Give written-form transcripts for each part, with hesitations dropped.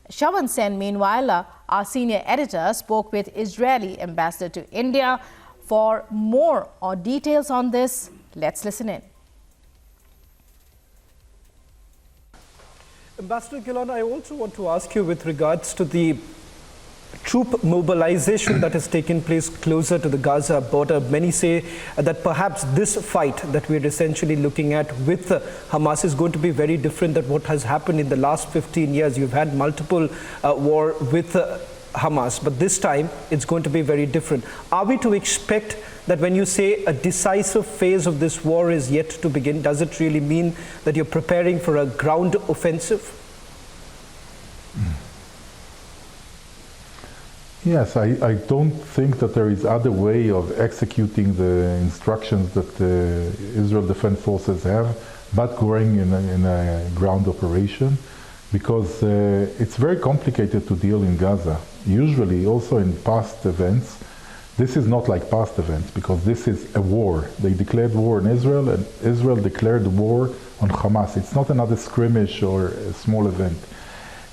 Shawan Sen, meanwhile, our senior editor, spoke with Israeli ambassador to India. For more details on this, let's listen in. Ambassador Gilon, I also want to ask you with regards to the troop mobilization that has taken place closer to the Gaza border. Many say that perhaps this fight that we're essentially looking at with Hamas is going to be very different than what has happened in the last 15 years. You've had multiple war with Hamas, but this time it's going to be very different. Are we to expect that when you say a decisive phase of this war is yet to begin, does it really mean that you're preparing for a ground offensive? Yes, I don't think that there is other way of executing the instructions that the Israel Defense Forces have, but going in a ground operation, because it's very complicated to deal in Gaza. Usually, also in past events, this is not like past events, because this is a war. They declared war on Israel, and Israel declared war on Hamas. It's not another skirmish or a small event.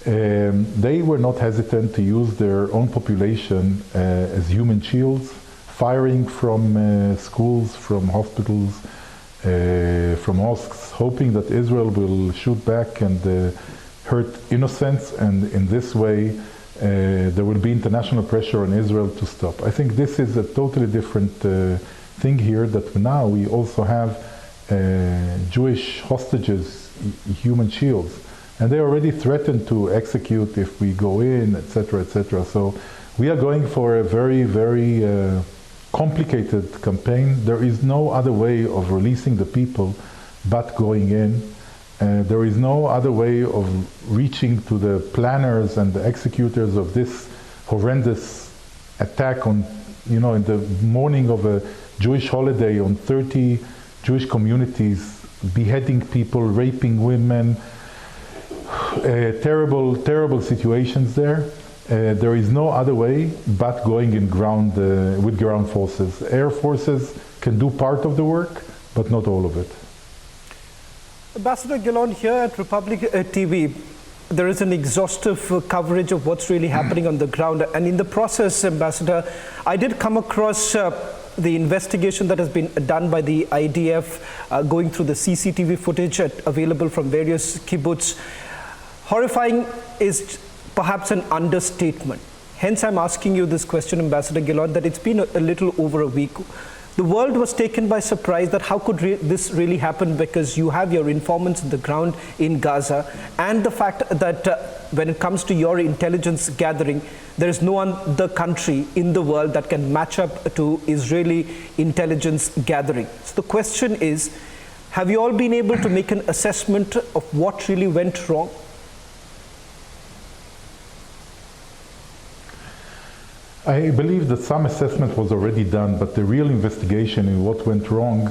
They were not hesitant to use their own population as human shields, firing from schools, from hospitals, from mosques, hoping that Israel will shoot back and hurt innocents, and in this way there will be international pressure on Israel to stop. I think this is a totally different thing here, that now we also have Jewish hostages, human shields. And they already threatened to execute if we go in, etc., etc. So we are going for a very, very complicated campaign. There is no other way of releasing the people but going in. There is no other way of reaching to the planners and the executors of this horrendous attack on, in the morning of a Jewish holiday, on 30 Jewish communities, beheading people, raping women. Terrible, terrible situations there. There is no other way but going in ground with ground forces. Air forces can do part of the work, but not all of it. Ambassador Gilon, here at Republic TV, there is an exhaustive coverage of what's really happening on the ground. And in the process, Ambassador, I did come across the investigation that has been done by the IDF, going through the CCTV footage available from various kibbutz. Horrifying is perhaps an understatement. Hence, I'm asking you this question, Ambassador Gilon, that it's been a little over a week. The world was taken by surprise that how could this really happen, because you have your informants on the ground in Gaza, and the fact that when it comes to your intelligence gathering, there is no other country in the world that can match up to Israeli intelligence gathering. So the question is, have you all been able to make an assessment of what really went wrong? I believe that some assessment was already done, but the real investigation in what went wrong,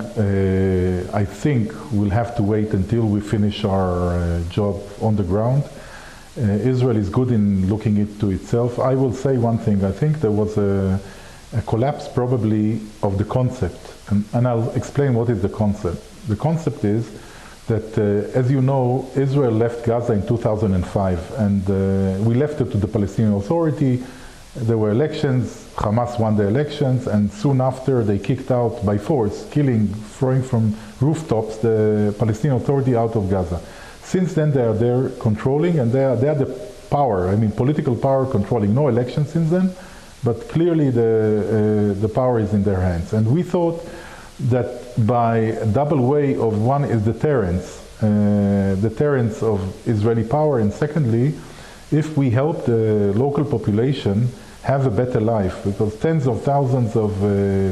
I think we'll have to wait until we finish our job on the ground. Israel is good in looking into itself. I will say one thing. I think there was a collapse probably of the concept, and I'll explain what is the concept. The concept is that, as you know, Israel left Gaza in 2005, and we left it to the Palestinian Authority. There were elections, Hamas won the elections, and soon after they kicked out by force, throwing from rooftops the Palestinian Authority out of Gaza. Since then they are there controlling, and they are the power, political power controlling. No elections since then, but clearly the power is in their hands. And we thought that by a double way of, one is deterrence of Israeli power, and secondly, if we help the local population have a better life, because tens of thousands of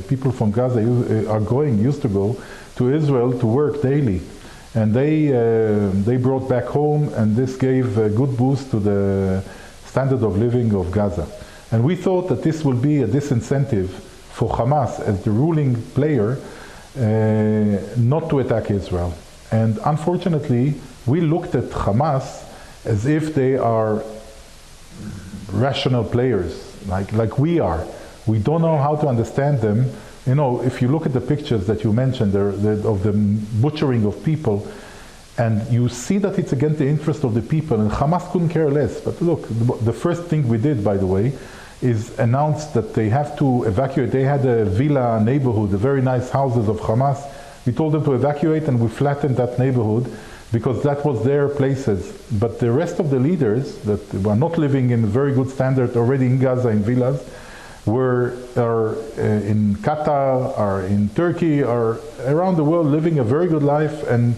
people from Gaza used to go to Israel to work daily, and they brought back home, and this gave a good boost to the standard of living of Gaza. And we thought that this will be a disincentive for Hamas as the ruling player not to attack Israel. And unfortunately, we looked at Hamas as if they are rational players, like we are. We don't know how to understand them. If you look at the pictures that you mentioned of the butchering of people, And you see that it's against the interest of the people, and Hamas couldn't care less. But look, the first thing we did, by the way, is announce that they have to evacuate. They had a villa neighborhood, the very nice houses of Hamas. We told them to evacuate, and we flattened that neighborhood because that was their places. But the rest of the leaders that were not living in very good standard already in Gaza in villas are in Qatar, are in Turkey, are around the world living a very good life and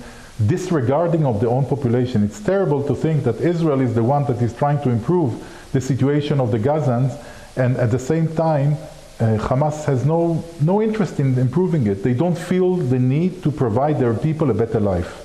disregarding of their own population. It's terrible to think that Israel is the one that is trying to improve the situation of the Gazans, and at the same time Hamas has no interest in improving it. They don't feel the need to provide their people a better life.